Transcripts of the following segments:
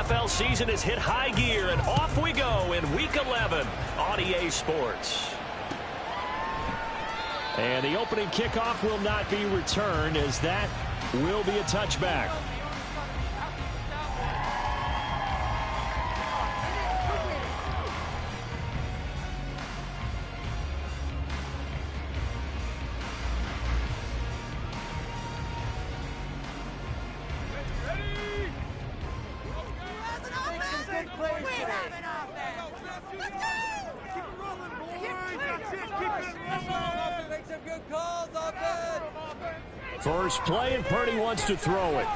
NFL season has hit high gear, and off we go in Week 11 on EA Sports. And the opening kickoff will not be returned, as that will be a touchback. First play, and Purdy wants to throw it.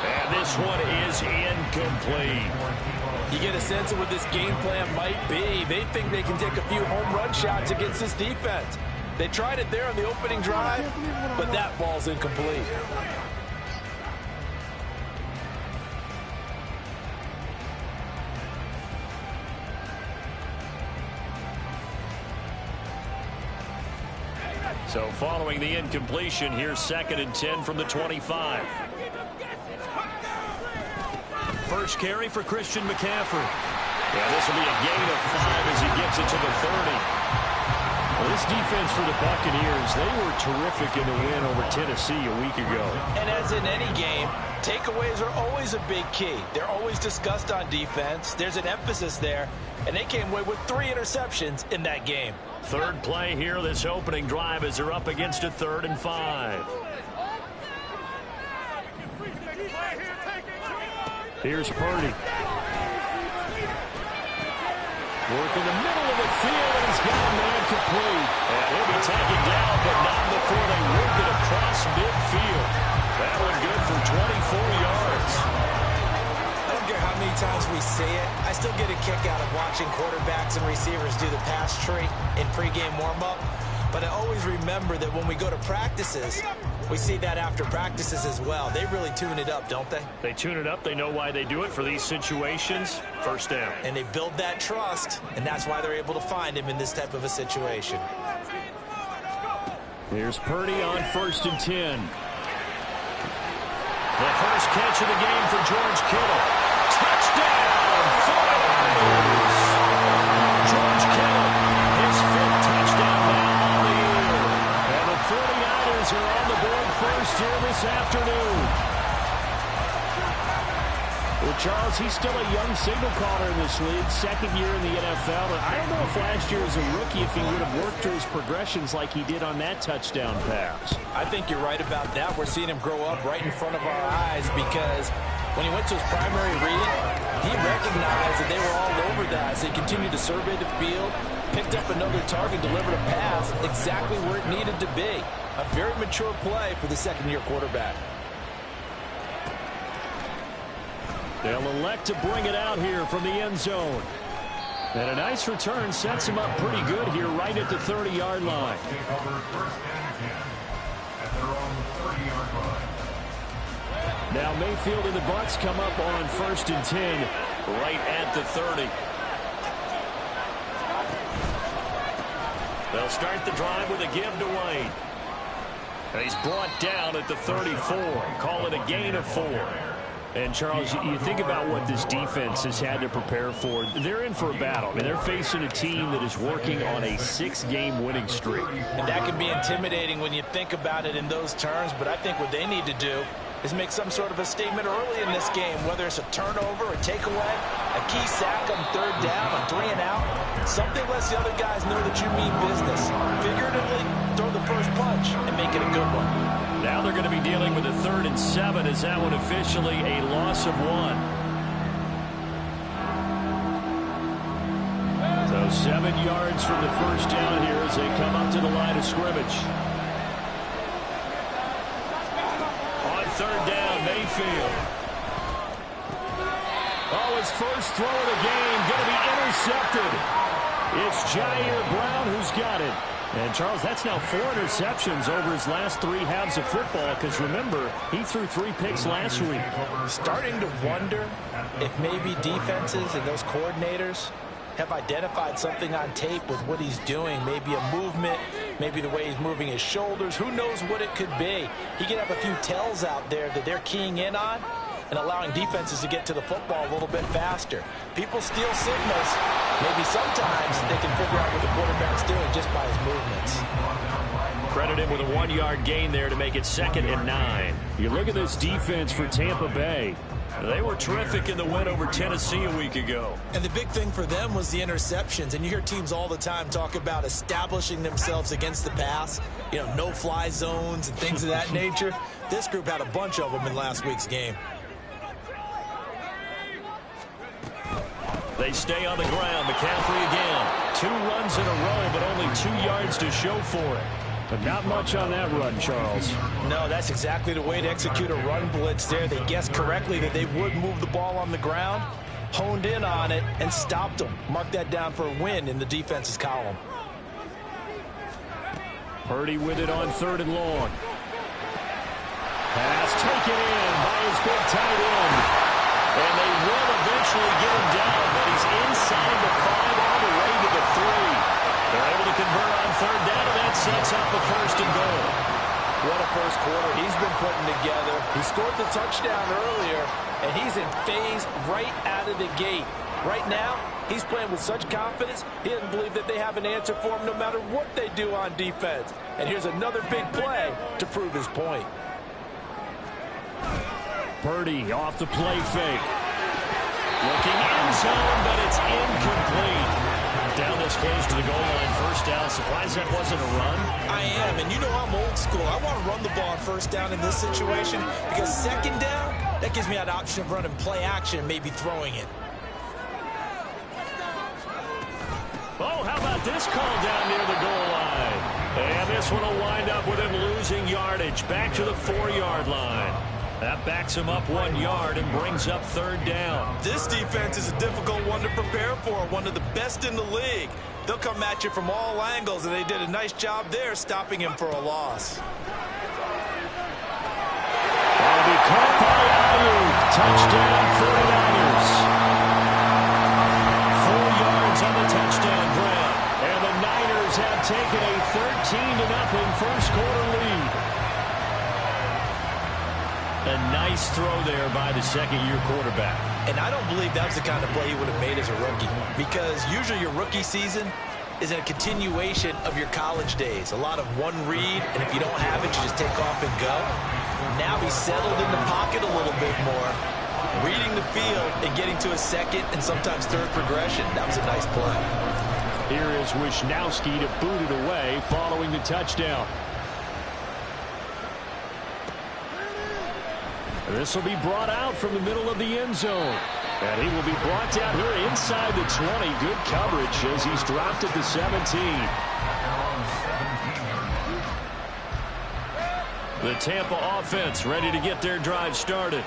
And this one is incomplete. You get a sense of what this game plan might be. They think they can take a few home run shots against this defense. They tried it there on the opening drive, but that ball's incomplete. So following the incompletion, here's 2nd and 10 from the 25. First carry for Christian McCaffrey. Yeah, this will be a gain of 5 as he gets it to the 30. Well, this defense for the Buccaneers, they were terrific in the win over Tennessee a week ago. And as in any game, takeaways are always a big key. They're always discussed on defense. There's an emphasis there, and they came away with 3 interceptions in that game. Third play here, this opening drive, as they're up against a 3rd and 5. Here's Purdy. Working the middle of the field, and he's got a man complete. And he'll be taken down, but not before they work it across midfield. That one good for 24 yards. I don't care how many times we see it. I still get a kick out of watching quarterbacks and receivers do the pass tree in pregame warm-up. But I always remember that when we go to practices, we see that after practices as well. They really tune it up, don't they? They tune it up. They know why they do it for these situations. First down. And they build that trust, and that's why they're able to find him in this type of a situation. Here's Purdy on 1st and 10. The first catch of the game for George Kittle. Touchdown! 49ers! George Kittle, his 5th touchdown now on the year. And the 49ers are on the board first here this afternoon. Well, Charles, he's still a young signal caller in this league, 2nd year in the NFL. And I don't know if last year as a rookie, if he would have worked through his progressions like he did on that touchdown pass. I think you're right about that. We're seeing him grow up right in front of our eyes, because when he went to his primary read, he recognized that they were all over that. So he continued to survey the field, picked up another target, delivered a pass exactly where it needed to be. A very mature play for the 2nd-year quarterback. They'll elect to bring it out here from the end zone. And a nice return sets him up pretty good here right at the 30-yard line. Now Mayfield and the Bucs come up on 1st and 10 right at the 30. They'll start the drive with a give to Wayne. And he's brought down at the 34. Call it a gain of 4. And, Charles, you think about what this defense has had to prepare for. They're in for a battle. I mean, they're facing a team that is working on a 6-game winning streak. And that can be intimidating when you think about it in those terms, but I think what they need to do is make some sort of a statement early in this game, whether it's a turnover, a takeaway, a key sack on 3rd down, on 3 and out. Something lets the other guys know that you mean business. Figuratively, throw the first punch and make it a good one. Now they're going to be dealing with a 3rd and 7 as that one officially a loss of 1. So 7 yards from the first down here as they come up to the line of scrimmage. On 3rd down, Mayfield. Oh, his first throw of the game going to be intercepted. It's Jair Brown who's got it. And, Charles, that's now 4 interceptions over his last 3 halves of football, because, remember, he threw 3 picks last week. Starting to wonder if maybe defenses and those coordinators have identified something on tape with what he's doing. Maybe a movement, maybe the way he's moving his shoulders. Who knows what it could be? He could have a few tells out there that they're keying in on. and allowing defenses to get to the football a little bit faster. People steal signals. Maybe sometimes they can figure out what the quarterback's doing just by his movements. Credit him with a 1-yard gain there to make it 2nd and 9. You look at this defense for Tampa Bay. They were terrific in the win over Tennessee a week ago. And the big thing for them was the interceptions. And you hear teams all the time talk about establishing themselves against the pass. You know, no-fly zones and things of that nature. This group had a bunch of them in last week's game. They stay on the ground. McCaffrey again. 2 runs in a row, but only 2 yards to show for it. But not much on that run, Charles. No, that's exactly the way to execute a run blitz there. They guessed correctly that they would move the ball on the ground, honed in on it, and stopped them. Mark that down for a win in the defense's column. Purdy with it on 3rd and long. Pass taken in by his big tight end. And they will eventually get him down, but he's inside the 5 all the way to the 3. They're able to convert on 3rd down, and that sets up the 1st and goal. What a first quarter he's been putting together. He scored the touchdown earlier, and he's in phase right out of the gate. Right now, he's playing with such confidence, he doesn't believe that they have an answer for him no matter what they do on defense. And here's another big play to prove his point. Purdy off the play fake. Looking end zone, but it's incomplete. Down this close to the goal line, 1st down. Surprised that wasn't a run? I am, and you know I'm old school. I want to run the ball on 1st down in this situation because 2nd down, that gives me an option of running play action and maybe throwing it. Oh, how about this call down near the goal line? And this one will wind up with him losing yardage back to the 4-yard line. That backs him up 1 yard and brings up 3rd down. This defense is a difficult one to prepare for, one of the best in the league. They'll come at you from all angles, and they did a nice job there stopping him for a loss. That'll be caught by Ayuk. Touchdown 49ers. 4 yards on the touchdown grab. And the Niners have taken a 13-0 first quarter lead. A nice throw there by the 2nd-year quarterback. And I don't believe that was the kind of play he would have made as a rookie, because usually your rookie season is a continuation of your college days. A lot of one read, and if you don't have it, you just take off and go. Now he's settled in the pocket a little bit more, reading the field and getting to a 2nd and sometimes 3rd progression. That was a nice play. Here is Wisnowski to boot it away following the touchdown. This will be brought out from the middle of the end zone. And he will be brought down here inside the 20. Good coverage as he's dropped at the 17. The Tampa offense ready to get their drive started.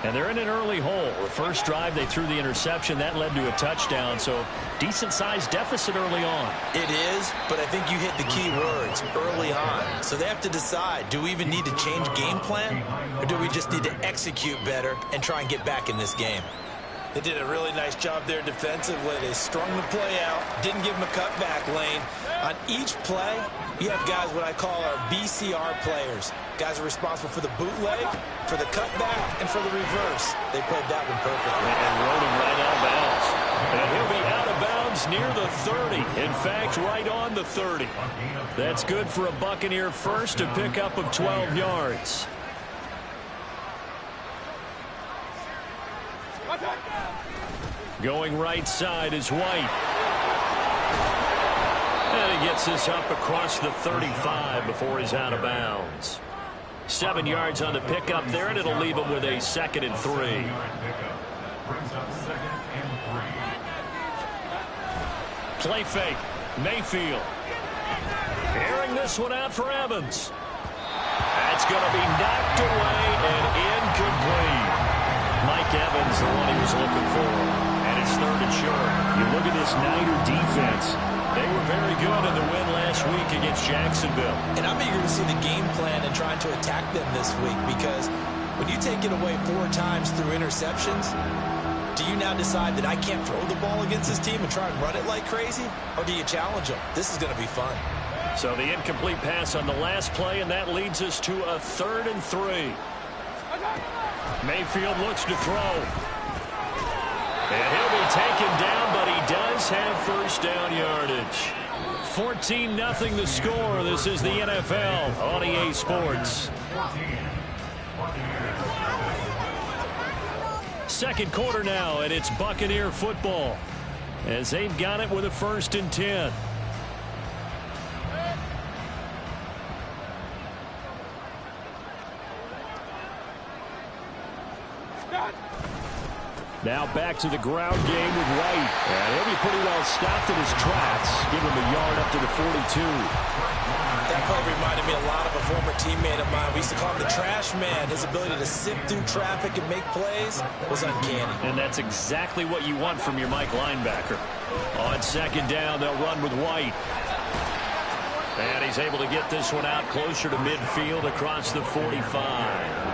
And they're in an early hole. The first drive, they threw the interception. That led to a touchdown, so decent-sized deficit early on. It is, but I think you hit the key words, early on. So they have to decide, do we even need to change game plan, or do we just need to execute better and try and get back in this game? They did a really nice job there defensively. They strung the play out, didn't give them a cutback lane. On each play, you have guys what I call our BCR players. Guys are responsible for the bootleg, for the cutback, and for the reverse. They played that one perfectly. And rode him right out of bounds. And he'll be out of bounds near the 30. In fact, right on the 30. That's good for a Buccaneer first, to pick up of 12 yards. Going right side is White. And he gets this up across the 35 before he's out of bounds. 7 yards on the pickup there, and it'll leave him with a 2nd and 3. Play fake. Mayfield. Airing this one out for Evans. That's going to be knocked away and incomplete. Mike Evans, the one he was looking for. And it's 3rd and short. You look at this Niner defense. They were very good in the win last week against Jacksonville. And I'm eager to see the game plan and trying to attack them this week, because when you take it away 4 times through interceptions, do you now decide that I can't throw the ball against this team and try and run it like crazy? Or do you challenge them? This is going to be fun. So the incomplete pass on the last play, and that leads us to a 3rd and 3. Mayfield looks to throw. And he'll be taken down, but he does have first down yardage. 14-0 the score. This is the NFL on EA Sports. Second quarter now, and it's Buccaneer football as they've got it with a 1st and 10. Now back to the ground game with White. And he'll be pretty well stopped in his tracks. Give him a yard up to the 42. That play reminded me a lot of a former teammate of mine. We used to call him the trash man. His ability to sift through traffic and make plays was uncanny. And that's exactly what you want from your Mike linebacker. On second down, they'll run with White. And he's able to get this one out closer to midfield across the 45.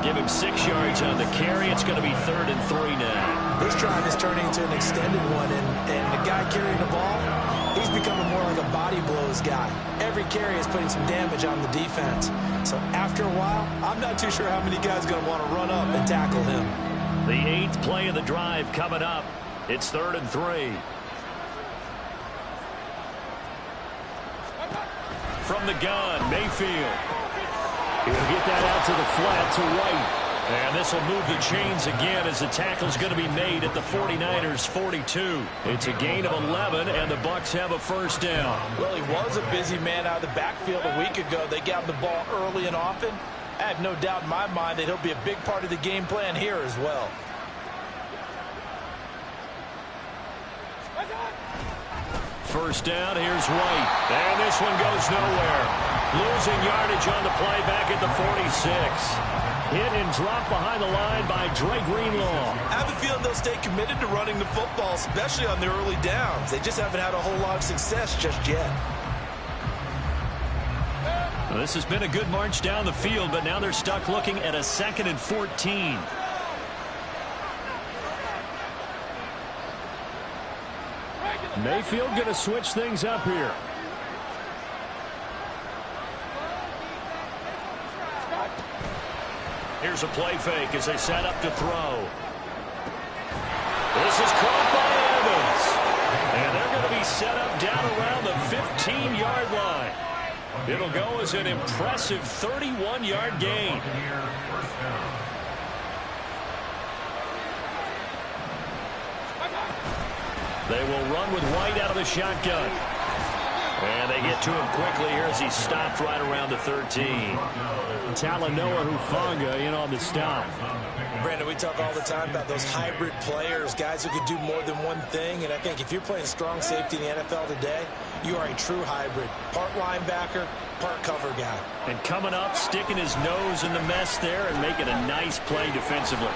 Give him 6 yards on the carry. It's going to be 3rd and 3 now. This drive is turning into an extended one, and the guy carrying the ball, he's becoming more like a body blows guy. Every carry is putting some damage on the defense. So after a while, I'm not too sure how many guys are going to want to run up and tackle him. The 8th play of the drive coming up. It's 3rd and 3. From the gun, Mayfield. He'll get that out to the flat to White. And this will move the chains again as the tackle's going to be made at the 49ers 42. It's a gain of 11, and the Bucs have a first down. Well, he was a busy man out of the backfield a week ago. They got him the ball early and often. I have no doubt in my mind that he'll be a big part of the game plan here as well. First down, here's White. And this one goes nowhere. Losing yardage on the play back at the 46. Hit and dropped behind the line by Dre Greenlaw. I have a feeling they'll stay committed to running the football, especially on the early downs. They just haven't had a whole lot of success just yet. Well, this has been a good march down the field, but now they're stuck looking at a 2nd and 14. Mayfield going to switch things up here. Here's a play fake as they set up to throw. This is caught by Evans. And they're going to be set up down around the 15-yard line. It'll go as an impressive 31-yard gain. They will run with White out of the shotgun. And they get to him quickly here as he's stopped right around the 13. Talanoa Hufanga in on the stop. Brandon, we talk all the time about those hybrid players, guys who could do more than one thing. And I think if you're playing strong safety in the NFL today, you are a true hybrid. Part linebacker, part cover guy. And coming up, sticking his nose in the mess there and making a nice play defensively.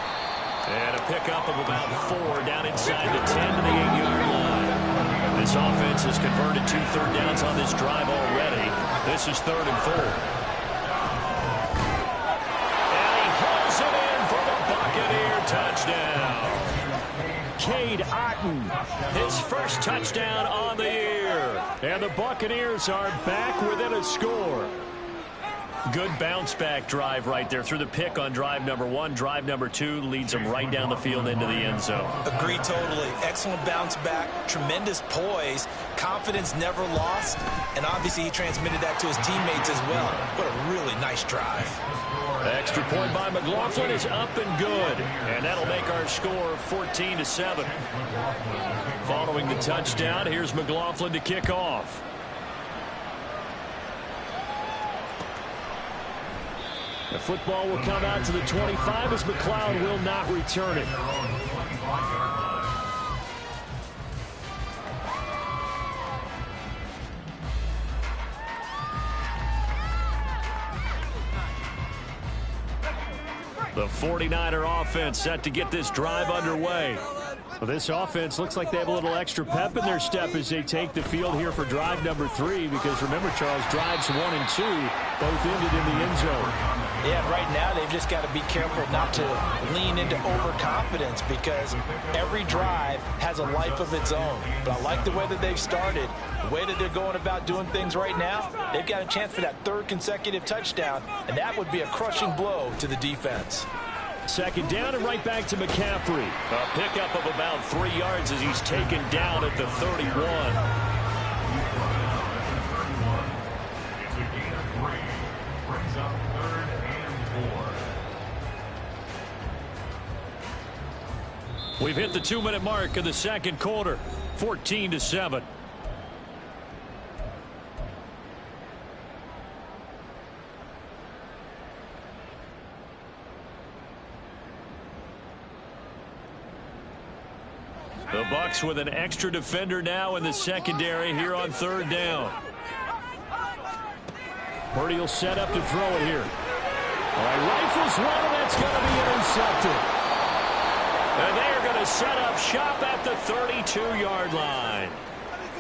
And a pickup of about 4 down inside the 10 to the 8-yard line. This offense has converted 2 third downs on this drive already. This is 3rd and 4. And he hauls it in for the Buccaneer touchdown. Cade Otton, his first touchdown on the year. And the Buccaneers are back within a score. Good bounce-back drive right there through the pick on drive number 1. Drive number 2 leads them right down the field into the end zone. Agree totally. Excellent bounce back, tremendous poise, confidence never lost, and obviously he transmitted that to his teammates as well. What a really nice drive. Extra point by McLaughlin is up and good, and that'll make our score 14-7. Following the touchdown, here's McLaughlin to kick off. The football will come out to the 25 as McLeod will not return it. The 49er offense set to get this drive underway. Well, this offense looks like they have a little extra pep in their step as they take the field here for drive number 3, because remember, Charles, drives 1 and 2 both ended in the end zone. Yeah, right now they've just got to be careful not to lean into overconfidence because every drive has a life of its own. But I like the way that they've started, the way that they're going about doing things right now. They've got a chance for that third consecutive touchdown, and that would be a crushing blow to the defense. Second down and right back to McCaffrey. A pickup of about 3 yards as he's taken down at the 31. We've hit the 2-minute mark of the second quarter, 14-7. The Bucs with an extra defender now in the secondary here on third down. Purdy will set up to throw it here. All right, rifles one, and that's going to be intercepted. And they are going to set up shop at the 32-yard line.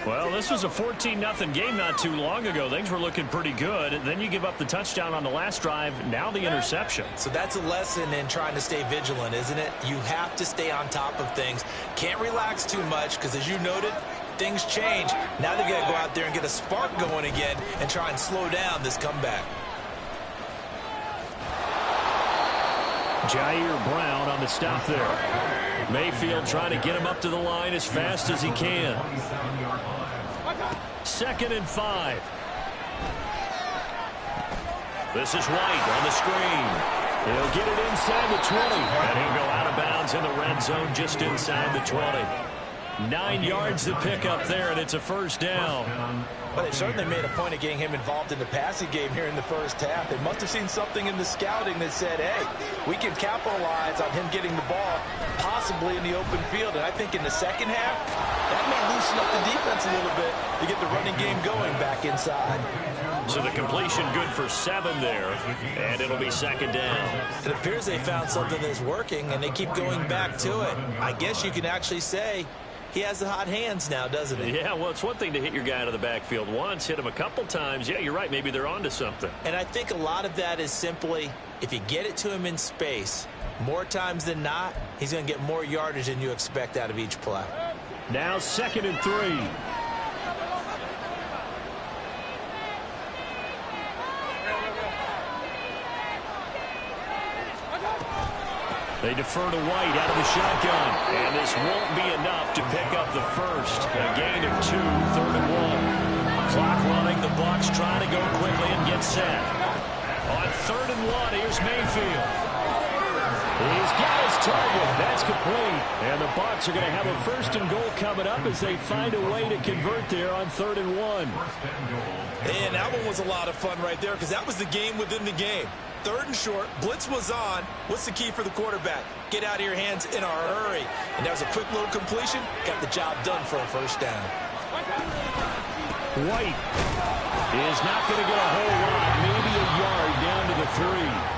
Well, this was a 14-0 game not too long ago. Things were looking pretty good. And then you give up the touchdown on the last drive. Now the interception. So that's a lesson in trying to stay vigilant, isn't it? You have to stay on top of things. Can't relax too much because, as you noted, things change. Now they've got to go out there and get a spark going again and try and slow down this comeback. Jair Brown on the stop there. Mayfield trying to get him up to the line as fast as he can. 2nd and 5. This is White on the screen. He'll get it inside the 20. And he'll go out of bounds in the red zone just inside the 20. 9 yards to pick up there, and it's a first down. But they certainly made a point of getting him involved in the passing game here in the first half. They must have seen something in the scouting that said, hey, we can capitalize on him getting the ball possibly in the open field. And I think in the second half, that may loosen up the defense a little bit to get the running game going back inside. So the completion good for 7 there, and it'll be 2nd down. It appears they found something that's working, and they keep going back to it. I guess you can actually say he has the hot hands now, doesn't he? Yeah, well, it's one thing to hit your guy out of the backfield once, hit him a couple times. Yeah, you're right. Maybe they're onto something. And I think a lot of that is simply if you get it to him in space, more times than not, he's going to get more yardage than you expect out of each play. Now 2nd and 3. They defer to White out of the shotgun. And this won't be enough to pick up the first. A gain of 2, 3rd and 1. Clock running. The Bucs trying to go quickly and get set. On 3rd and 1, here's Mayfield. He's got his target. That's complete. And the Bucs are going to have a 1st and goal coming up as they find a way to convert there on 3rd and 1. And that one was a lot of fun right there because that was the game within the game. 3rd and short, blitz was on. What's the key for the quarterback? Get out of your hands in a hurry. And that was a quick little completion. Got the job done for a first down. White is not going to get a whole lot, maybe a yard down to the 3.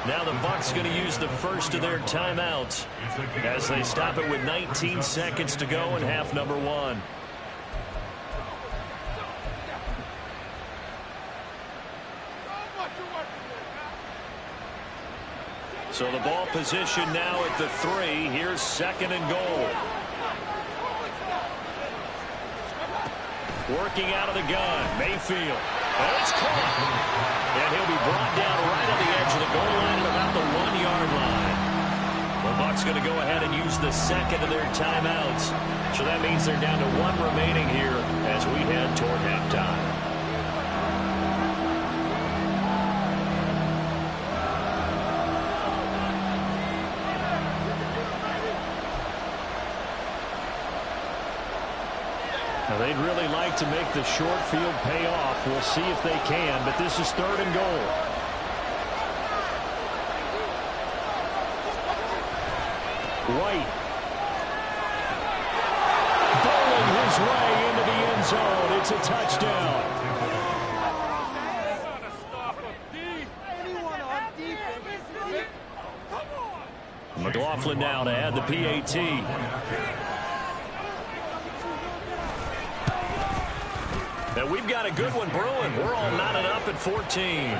Now the Bucs going to use the first of their timeouts as they stop it with 19 seconds to go in half number 1. So the ball position now at the 3. Here's 2nd and goal. Working out of the gun. Mayfield. And it's caught. And he'll be brought down right on the edge of the goal line at about the 1-yard line. The Bucs going to go ahead and use the 2nd of their timeouts. So that means they're down to 1 remaining here as we head toward halftime. Now they'd really like to make the short field pay off. We'll see if they can, but this is 3rd and goal. White. Bowling his way into the end zone. It's a touchdown. McLaughlin now to add the PAT. And we've got a good one brewing. We're all knotted up at 14.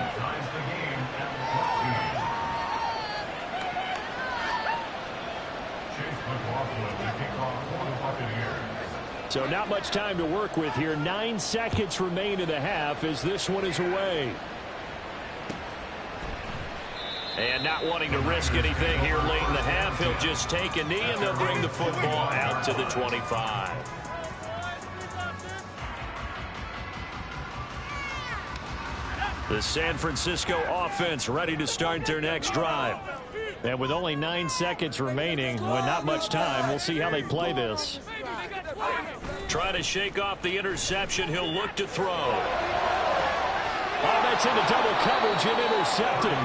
So not much time to work with here. 9 seconds remain in the half as this one is away. And not wanting to risk anything here late in the half, he'll just take a knee and they'll bring the football out to the 25. The San Francisco offense ready to start their next drive. And with only 9 seconds remaining, with not much time, we'll see how they play this. Try to shake off the interception. He'll look to throw. Oh, that's into double coverage and intercepted.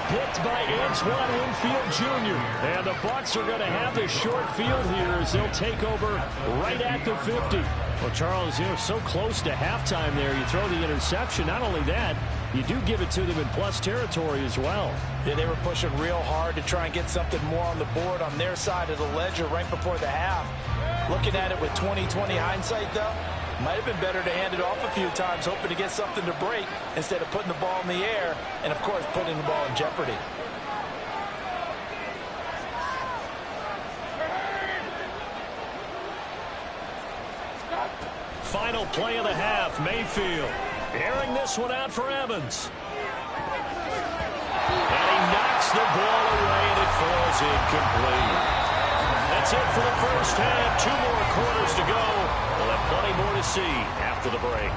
Picked by Antoine Winfield Jr. And the Bucs are going to have the short field here as they'll take over right at the 50. Well, Charles, so close to halftime there. You throw the interception. Not only that, you do give it to them in plus territory as well. Yeah, they were pushing real hard to try and get something more on the board on their side of the ledger right before the half. Looking at it with 20/20 hindsight, though, might have been better to hand it off a few times, hoping to get something to break instead of putting the ball in the air and, of course, putting the ball in jeopardy. Final play of the half, Mayfield airing this one out for Evans. And he knocks the ball away and it falls incomplete. That's it for the first half. 2 more quarters to go. We'll have plenty more to see after the break.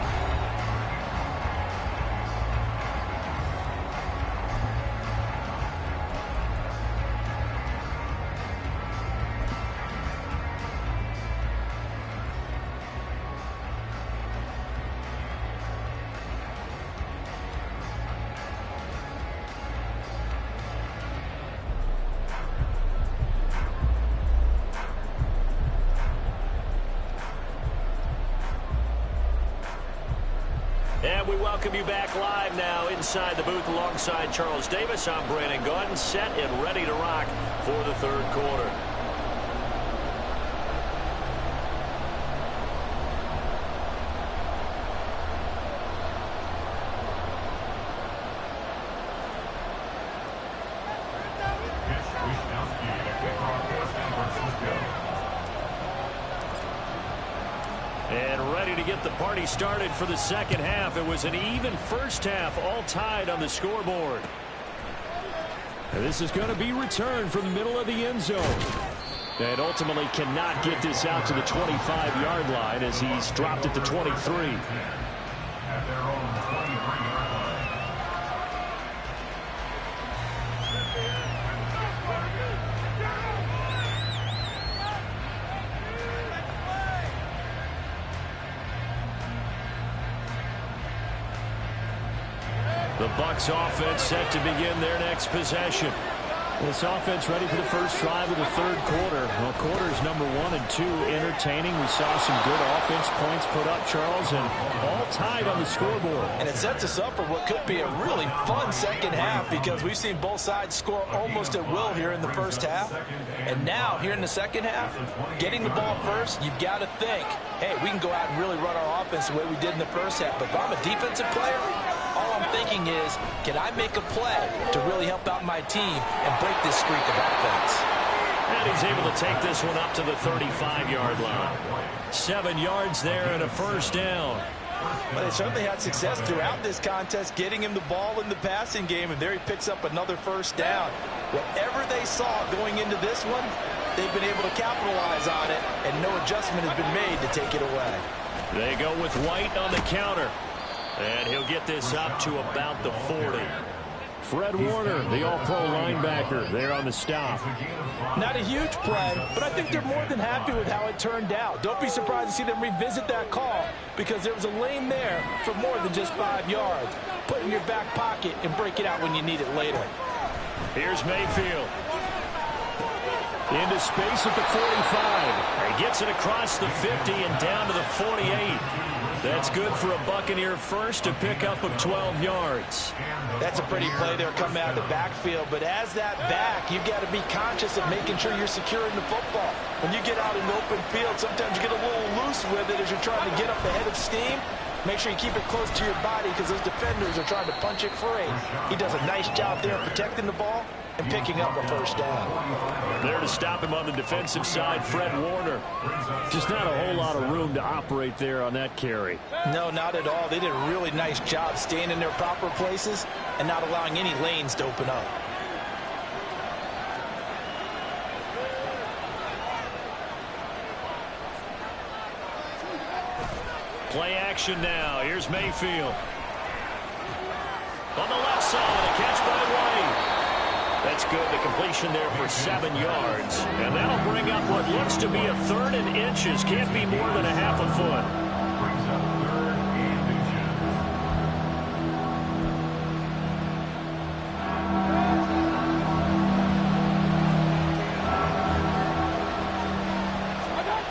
And we welcome you back live now inside the booth alongside Charles Davis. I'm Brandon Gaudin, set and ready to rock for the third quarter. And ready to get the party started for the second half. It was an even first half, all tied on the scoreboard. And this is going to be returned from the middle of the end zone. And ultimately cannot get this out to the 25-yard line as he's dropped it to 23. The Bucs offense set to begin their next possession. This offense ready for the first drive of the third quarter. Well, quarters number 1 and 2 entertaining. We saw some good offense points put up, Charles, and all tied on the scoreboard. And it sets us up for what could be a really fun second half because we've seen both sides score almost at will here in the first half. And now, here in the second half, getting the ball first, you've got to think, hey, we can go out and really run our offense the way we did in the first half. But if I'm a defensive player, all I'm thinking is, can I make a play to really help out my team and break this streak of offense? And he's able to take this one up to the 35-yard line. 7 yards there and a first down. Well, they certainly had success throughout this contest, getting him the ball in the passing game, and there he picks up another first down. Whatever they saw going into this one, they've been able to capitalize on it, and no adjustment has been made to take it away. They go with White on the counter. And he'll get this up to about the 40. Fred Warner, the all-pro linebacker, there on the stop. Not a huge play, but I think they're more than happy with how it turned out. Don't be surprised to see them revisit that call because there was a lane there for more than just 5 yards. Put it in your back pocket and break it out when you need it later. Here's Mayfield. Into space at the 45. He gets it across the 50 and down to the 48. That's good for a Buccaneer first, to pick up of 12 yards. That's a pretty play there coming out of the backfield. But as that back, you've got to be conscious of making sure you're securing the football. When you get out in the open field, sometimes you get a little loose with it as you're trying to get up ahead of steam. Make sure you keep it close to your body because those defenders are trying to punch it free. He does a nice job there protecting the ball and picking up a first down. There to stop him on the defensive side, Fred Warner. Just not a whole lot of room to operate there on that carry. No, not at all. They did a really nice job staying in their proper places and not allowing any lanes to open up. Play action now. Here's Mayfield. On the left side, a catch by White. That's good. The completion there for 7 yards. And that'll bring up what looks to be a 3rd and inches. Can't be more than a half a foot.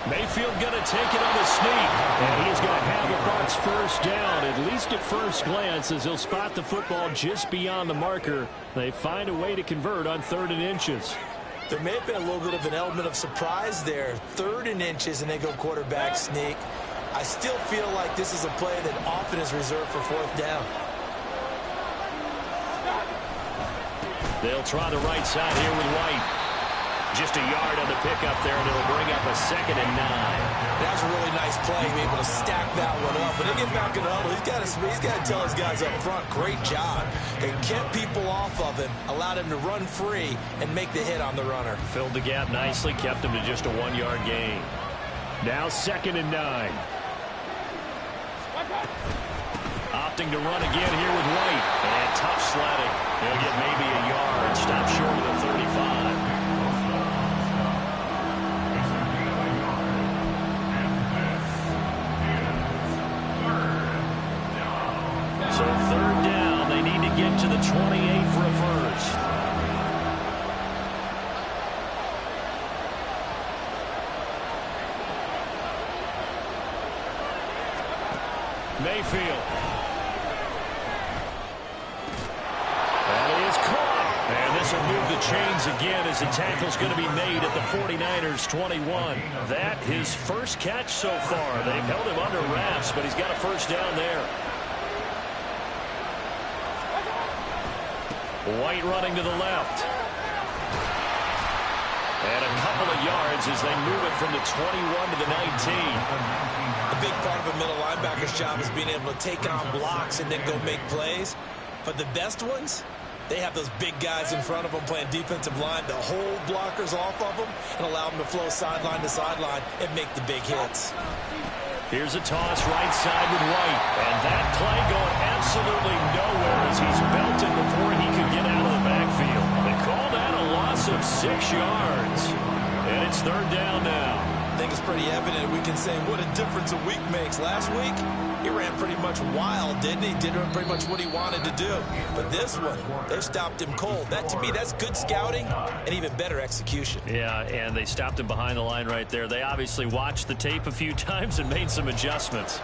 Mayfield going to take it on the sneak. And he's going to have the Bucs first down, at least at first glance, as he'll spot the football just beyond the marker. They find a way to convert on 3rd and inches. There may have been a little bit of an element of surprise there. 3rd and inches, and they go quarterback sneak. I still feel like this is a play that often is reserved for 4th down. They'll try the right side here with White. Just a yard on the pickup there, and it'll bring up a 2nd and 9. That's a really nice play, being able to stack that one up. When they get back in the huddle, he's got to tell his guys up front, great job. They kept people off of him, allowed him to run free, and make the hit on the runner. Filled the gap nicely, kept him to just a 1-yard gain. Now 2nd and 9. Opting to run again here with White. And tough sledding. He'll get maybe a yard. Stop short of the 35. So 3rd down, they need to get to the 28 for a first. Mayfield. And he is caught. And this will move the chains again as the tackle's going to be made at the 49ers 21. That his first catch so far. They've held him under wraps, but he's got a first down there. White running to the left. And a couple of yards as they move it from the 21 to the 19. A big part of a middle linebacker's job is being able to take on blocks and then go make plays. But the best ones, they have those big guys in front of them playing defensive line to hold blockers off of them and allow them to flow sideline to sideline and make the big hits. Here's a toss right side with White. And that play going absolutely nowhere as he's belted before he could get out of the backfield. They call that a loss of 6 yards. And it's 3rd down now. I think it's pretty evident. We can say what a difference a week makes. Last week, he ran pretty much wild, didn't he? Did pretty much what he wanted to do. But this one, they stopped him cold. That, to me, that's good scouting and even better execution. Yeah, and they stopped him behind the line right there. They obviously watched the tape a few times and made some adjustments.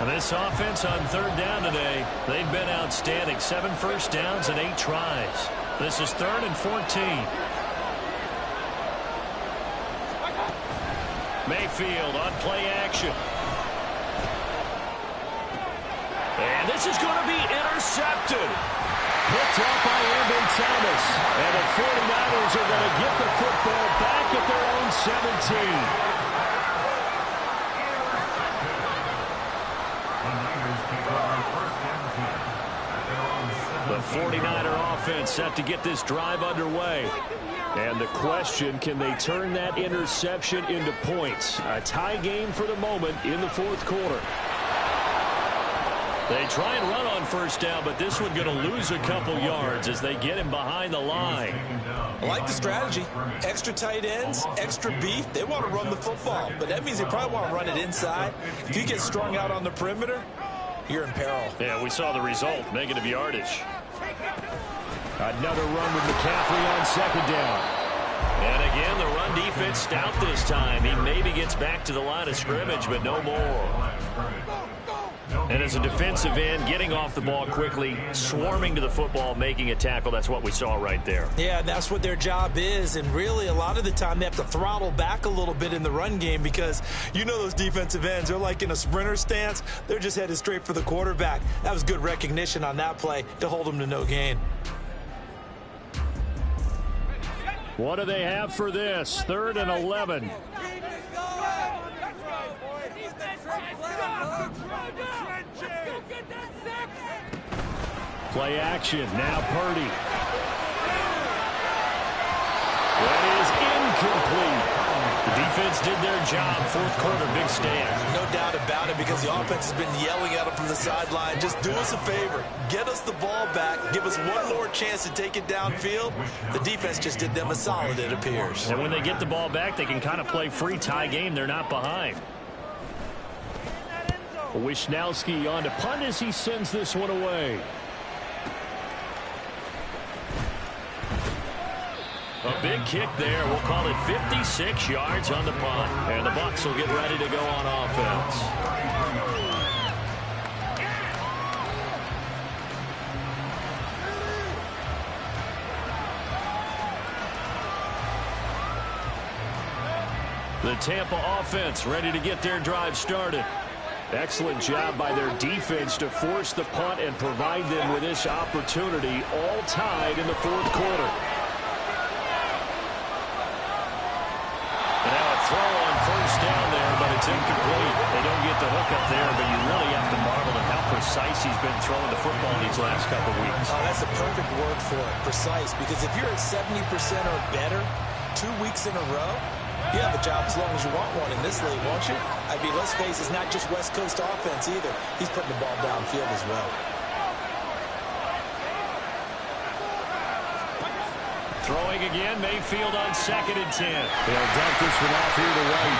This offense on 3rd down today, they've been outstanding. 7 first downs and 8 tries. This is 3rd and 14. Mayfield on play action. And this is going to be intercepted. Picked up by Ambry Thomas. And the 49ers are going to get the football back at their own 17. The 49er offense set to get this drive underway. And the question, can they turn that interception into points? A tie game for the moment in the 4th quarter. They try and run on 1st down, but this one going to lose a couple yards as they get him behind the line. I like the strategy. Extra tight ends, extra beef. They want to run the football, but that means they probably want to run it inside. If you get strung out on the perimeter, you're in peril. Yeah, we saw the result. Negative yardage. Another run with McCaffrey on 2nd down. And again, the run defense stout this time. He maybe gets back to the line of scrimmage, but no more. And as a defensive end, getting off the ball quickly, swarming to the football, making a tackle, that's what we saw right there. Yeah, that's what their job is. And really, a lot of the time, they have to throttle back a little bit in the run game because you know those defensive ends, they're like in a sprinter stance. They're just headed straight for the quarterback. That was good recognition on that play to hold them to no gain. What do they have for this? 3rd and 11. Play action. Now Purdy. That is incomplete. The defense did their job. 4th quarter, big stand. No doubt about it, because the offense has been yelling at them from the sideline. Just do us a favor. Get us the ball back. Give us one more chance to take it downfield. The defense just did them a solid, it appears. And when they get the ball back, they can kind of play free tie game. They're not behind. Wishnowski on to punt as he sends this one away. A big kick there. We'll call it 56 yards on the punt. And the Bucs will get ready to go on offense. The Tampa offense ready to get their drive started. Excellent job by their defense to force the punt and provide them with this opportunity, all tied in the 4th quarter. And now a throw on 1st down there, but it's incomplete. They don't get the hook up there, but you really have to marvel at how precise he's been throwing the football these last couple weeks. Oh, that's a perfect word for it, precise, because if you're at 70% or better 2 weeks in a row, you have a job as long as you want one in this league, won't you? I mean, let's face it, it's not just West Coast offense either. He's putting the ball downfield as well. Throwing again, Mayfield on 2nd and 10. They'll dump this one off here to right.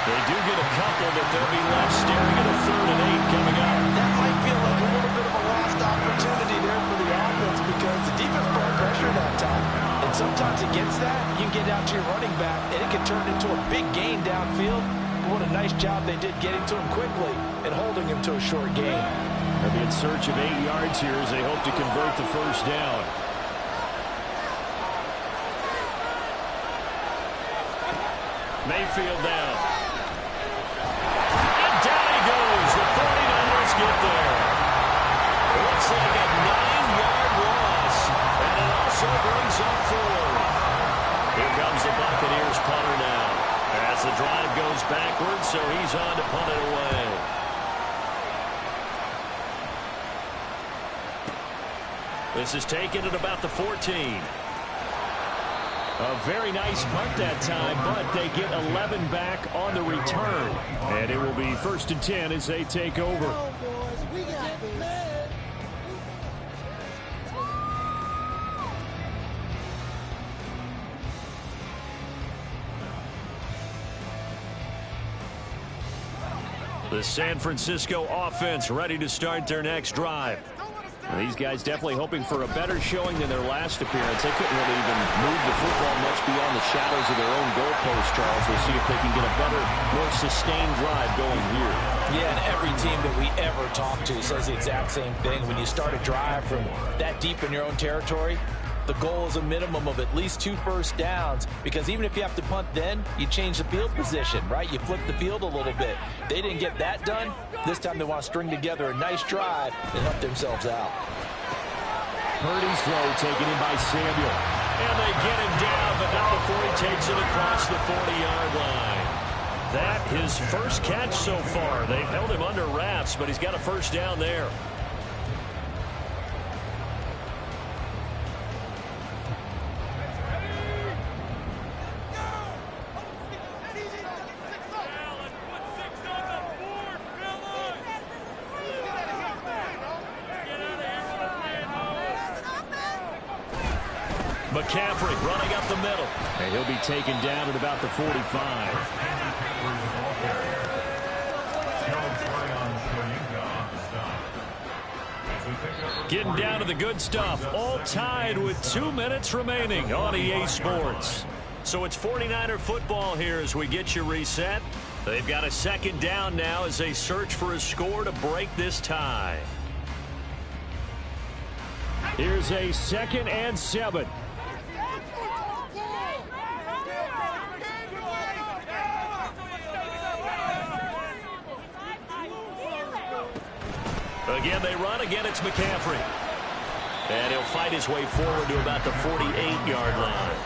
They do get a couple, but they'll be left staring at a 3rd and 8 coming up. That might feel like a little bit of a lost opportunity there for the offense because the defense brought pressure that time. And sometimes against that, you can get out to your running back, and it can turn into a big gain downfield. But what a nice job they did getting to him quickly and holding him to a short gain. They'll be in search of 8 yards here as they hope to convert the 1st down. Mayfield down. And down he goes. The 49ers get there. Looks like a 9-yard loss. And it also brings up 4. Here comes the Buccaneers punter now. As the drive goes backwards, so he's on to punt it away. This is taken at about the 14. A very nice punt that time, but they get 11 back on the return. And it will be 1st and 10 as they take over. The San Francisco offense ready to start their next drive. These guys definitely hoping for a better showing than their last appearance. They couldn't really even move the football much beyond the shadows of their own goalpost, Charles. We'll see if they can get a better, more sustained drive going here. Yeah, and every team that we ever talk to says the exact same thing. When you start a drive from that deep in your own territory, the goal is a minimum of at least 2 first downs, because even if you have to punt then, you change the field position, right? You flip the field a little bit. They didn't get that done. This time they want to string together a nice drive and help themselves out. Purdy's throw taken in by Samuel. And they get him down, but not before he takes it across the 40-yard line. That his first catch so far. They've held him under wraps, but he's got a 1st down there. McCaffrey running up the middle. And he'll be taken down at about the 45. Getting down to the good stuff. All tied with 2 minutes remaining on EA Sports. So it's 49er football here as we get you reset. They've got a second down now as they search for a score to break this tie. Here's a 2nd and 7. Again, they run. Again, it's McCaffrey. And he'll fight his way forward to about the 48-yard line.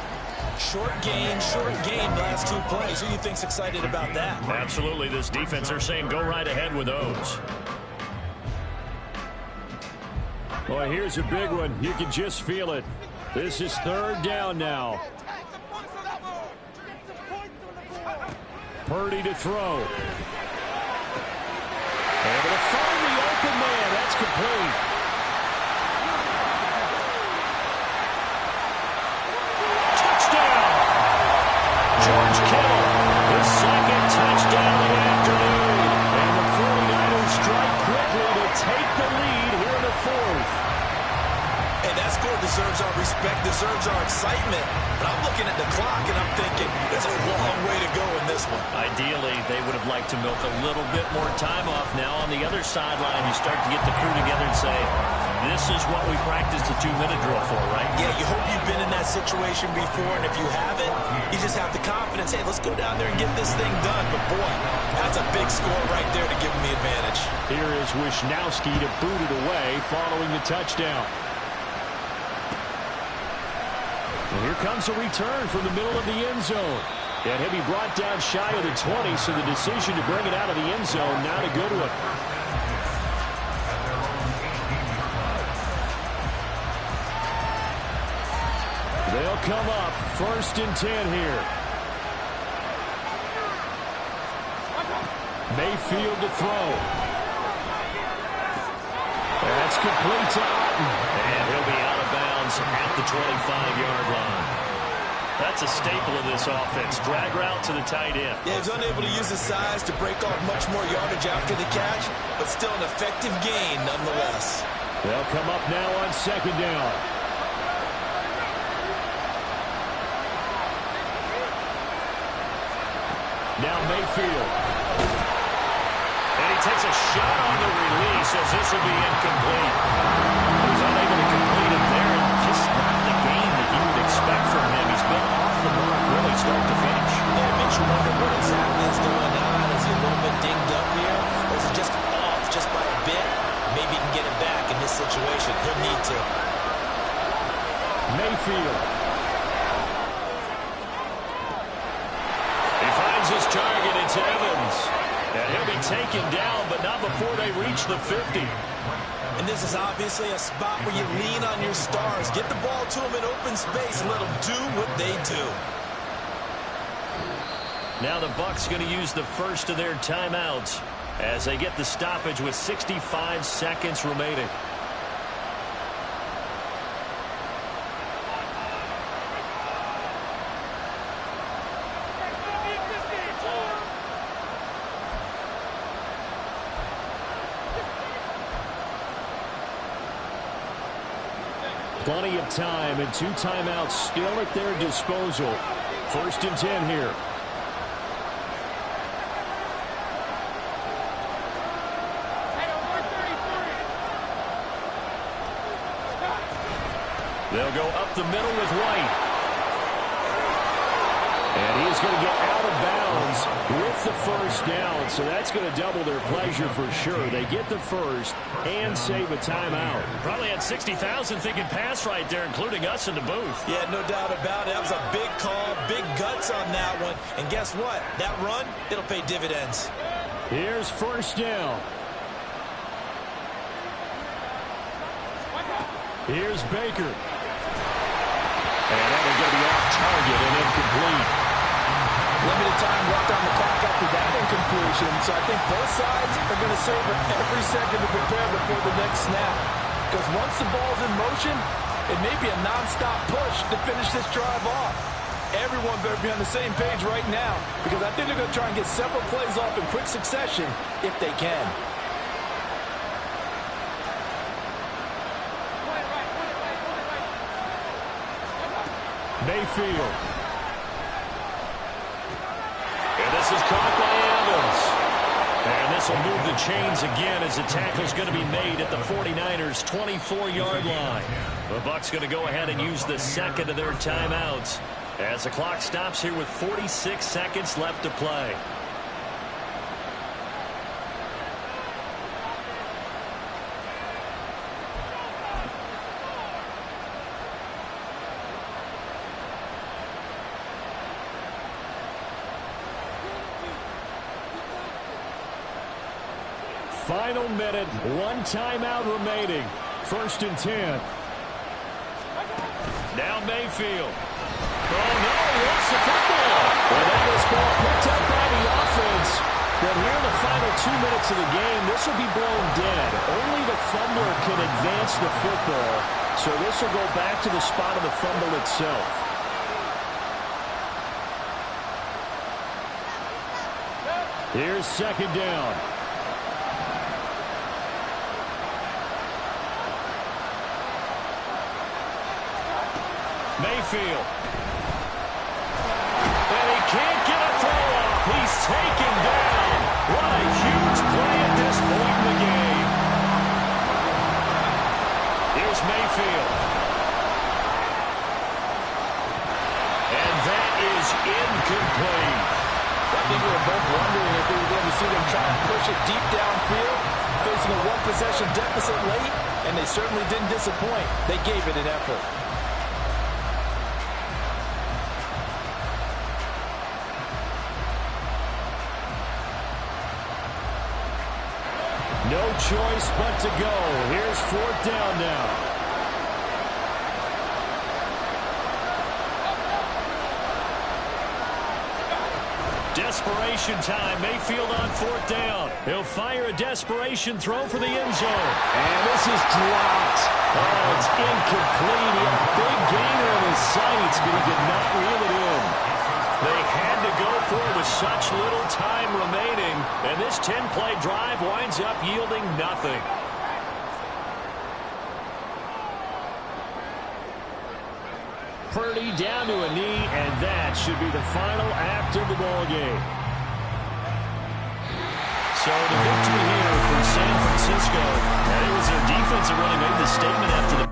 Short gain last 2 plays. Who do you think's excited about that? Absolutely. This defense, they're saying go right ahead with those. Well, here's a big one. You can just feel it. This is 3rd down now. Purdy to throw. Able to find the open man. That's complete. Touchdown. George Kittle, his 2nd touchdown of the afternoon. And the 49ers strike quickly to take the lead here in the 4th. Hey, that score deserves our respect, deserves our excitement. But I'm looking at the clock and I'm thinking there's a long way to go in this one. Ideally, they would have liked to milk a little bit more time off. Now on the other sideline, you start to get the crew together and say, this is what we practiced a 2-minute drill for, right? Yeah, you hope you've been in that situation before, and if you haven't, you just have the confidence, hey, let's go down there and get this thing done. But boy, that's a big score right there to give them the advantage. Here is Wisnowski to boot it away following the touchdown. And here comes a return from the middle of the end zone. And he'll be brought down shy of the 20, so the decision to bring it out of the end zone, not a good one. They'll come up 1st and 10 here. Mayfield to throw. That's complete to Otten. And he'll be out of bounds at the 25-yard line. That's a staple of this offense. Drag route to the tight end. Yeah, he's unable to use his size to break off much more yardage after the catch, but still an effective gain nonetheless. They'll come up now on 2nd down. Now Mayfield. And he takes a shot on the release as this will be incomplete. He's unable to complete it there. Just not the game that you would expect from him. He's been off the mark really start to finish. Yeah, it makes you wonder what exactly is going on. Is he a little bit dinged up here? Or is he just off just by a bit? Maybe he can get it back in this situation. He'll need to. Mayfield. He finds his target. It's Evans. And he'll be taken down, but not before they reach the 50. And this is obviously a spot where you lean on your stars. Get the ball to them in open space and let them do what they do. Now the Bucs going to use the first of their timeouts as they get the stoppage with 65 seconds remaining. Plenty of time and 2 timeouts still at their disposal. 1st and 10 here. They'll go up the middle with White. And he's going to get out of bounds with the 1st down, so that's going to double their pleasure for sure. They get the 1st and save a timeout. Probably had 60,000 thinking pass right there, including us in the booth. Yeah, no doubt about it. That was a big call, big guts on that one. And guess what? That run, it'll pay dividends. Here's 1st down. Here's Baker. And that will be off target and incomplete. Limited time left on the clock after that incompletion, so I think both sides are going to savor every second to prepare before the next snap. Because once the ball's in motion, it may be a nonstop push to finish this drive off. Everyone better be on the same page right now, because I think they're going to try and get several plays off in quick succession if they can. Mayfield. And this is caught by Evans. And this will move the chains again as the tackle's going to be made at the 49ers' 24-yard line. The Bucs going to go ahead and use the second of their timeouts as the clock stops here with 46 seconds left to play. Final minute, one timeout remaining. 1st and 10. Now Mayfield. Oh, no, he lost the football. Well, that is ball picked up by the offense. But here in the final 2 minutes of the game, this will be blown dead. Only the fumbler can advance the football. So this will go back to the spot of the fumble itself. Here's 2nd down. Mayfield. And he can't get a throw off. He's taken down. What a huge play at this point in the game. Here's Mayfield. And that is incomplete. I think we were both wondering if we were going to see them try and push it deep downfield, facing a one-possession deficit late, and they certainly didn't disappoint. They gave it an effort. No choice but to go. Here's 4th down now. Desperation time. Mayfield on 4th down. He'll fire a desperation throw for the end zone. And this is dropped. Oh, it's incomplete. He had a big gainer in his sights, but he did not reel it in. They had to go for it with such little time remaining, and this 10-play drive winds up yielding nothing. Purdy down to a knee, and that should be the final act of the ball game. So the victory here for San Francisco, and it was their defense that really made the statement after the